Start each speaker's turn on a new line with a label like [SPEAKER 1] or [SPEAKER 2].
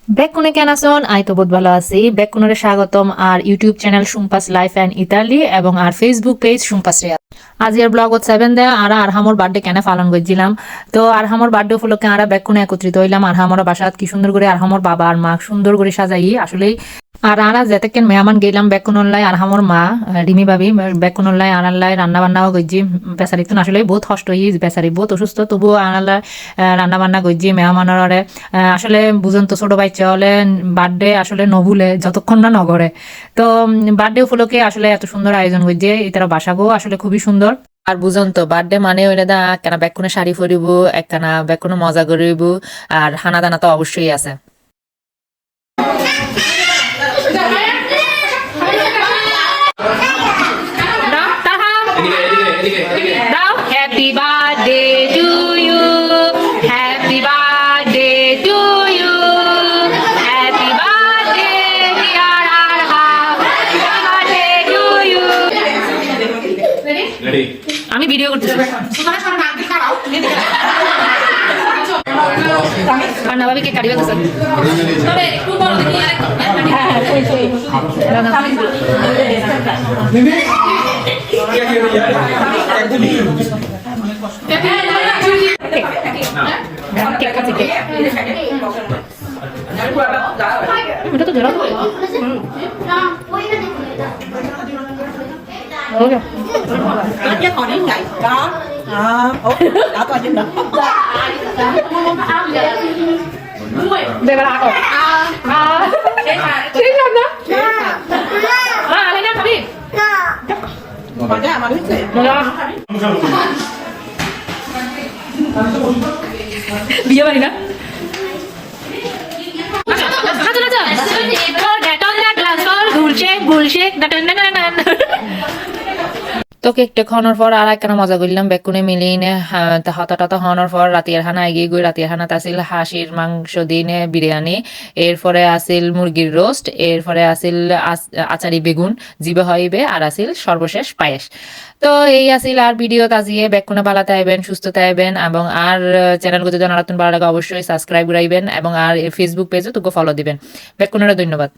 [SPEAKER 1] বেকুনে কেন আছেন? আই তো বহুত ভালো আছি। বেকুনরে স্বাগতম আর ইউটিউব চ্যানেল সুম্পাস লাইফ অ্যান্ড ইতালি এবং আর ফেসবুক পেজ সুম্পাস রিয়া। আজির ব্লগত 7 দেয় আর আরহামর বার্থডে কেন পালন করছিলাম। তো আরহামর বার্থডে উপলক্ষে আর বেকুনে একত্রিত হইলাম। আরহামর বাসাত কি সুন্দর করে আরহামর বাবা আর মা সুন্দর করে সাজাই আসলেই। আর আরা যেতেকেন মেহমান গেলাম বেকুনল্লাই আর হামর মা রিমি ভাবি বেকুনল্লাই আনাল্লাই রান্না বান্নাও গজ্জি বেচারি তো আসলে বহুত কষ্ট হই বেচারি বহুত অসুস্থ তবুও আনাল্লাই রান্না বান্না গজ্জি মেহমানরে আসলে বুঝুন তো ছোট বাচ্চা হলে বার্থডে আসলে নভুলে যতক্ষণ না নগরে তো বার্থডে উপলক্ষে আসলে এত সুন্দর আয়োজন করছে এটারা বাসাগো আসলে খুবই সুন্দর। আর বুঝুন তো বার্থডে মানে ওইটা দা একখানা বেকুনে শাড়ি পরিব একখানা বেকুনে মজা করিব আর হানা দানা তো অবশ্যই আছে। Happy birthday to you. Happy birthday to you. Happy birthday dear Arham. Happy birthday to you. Ready? আমি ভিডিও করতেছি। আর না ভাবি কে কাটিবে গেছে। তবে একটু বড় দেখি আর হ্যাঁ কই কই। এটা তো ধরা हो गया
[SPEAKER 2] Cái còn đến ngày đó đã coi trên đó
[SPEAKER 1] về bà lạc rồi chết rồi đó lên nha đi
[SPEAKER 2] mà ra mà biết gì
[SPEAKER 1] বিয়ে বাড়ি না আচ্ছা আচ্ছা that on that glass all bullshit তো কেকটা খাওয়ানোর পর আর একটা মজা করলাম বেকুনে মিলিয়ে হাতা টাতা খাওয়ানোর পর রাতের হানা এগিয়ে গই রাতের হানাত আসিল হাঁসির মাংস দিনে বিরিয়ানি এরপরে আসিল মুরগির রোস্ট এরপরে আসিল আচারি বেগুন জিবে হইবে আর আসিল সর্বশেষ পায়েস। তো এই আসিল আর ভিডিওত আজিয়ে বেকুনে বালাতে আইবেন সুস্থতে আইবেন এবং আর চ্যানেল যদি নতুন ভালো লাগে অবশ্যই সাবস্ক্রাইব করাইবেন এবং আর ফেসবুক পেজে তোকে ফলো দিবেন। বেকুনের ধন্যবাদ।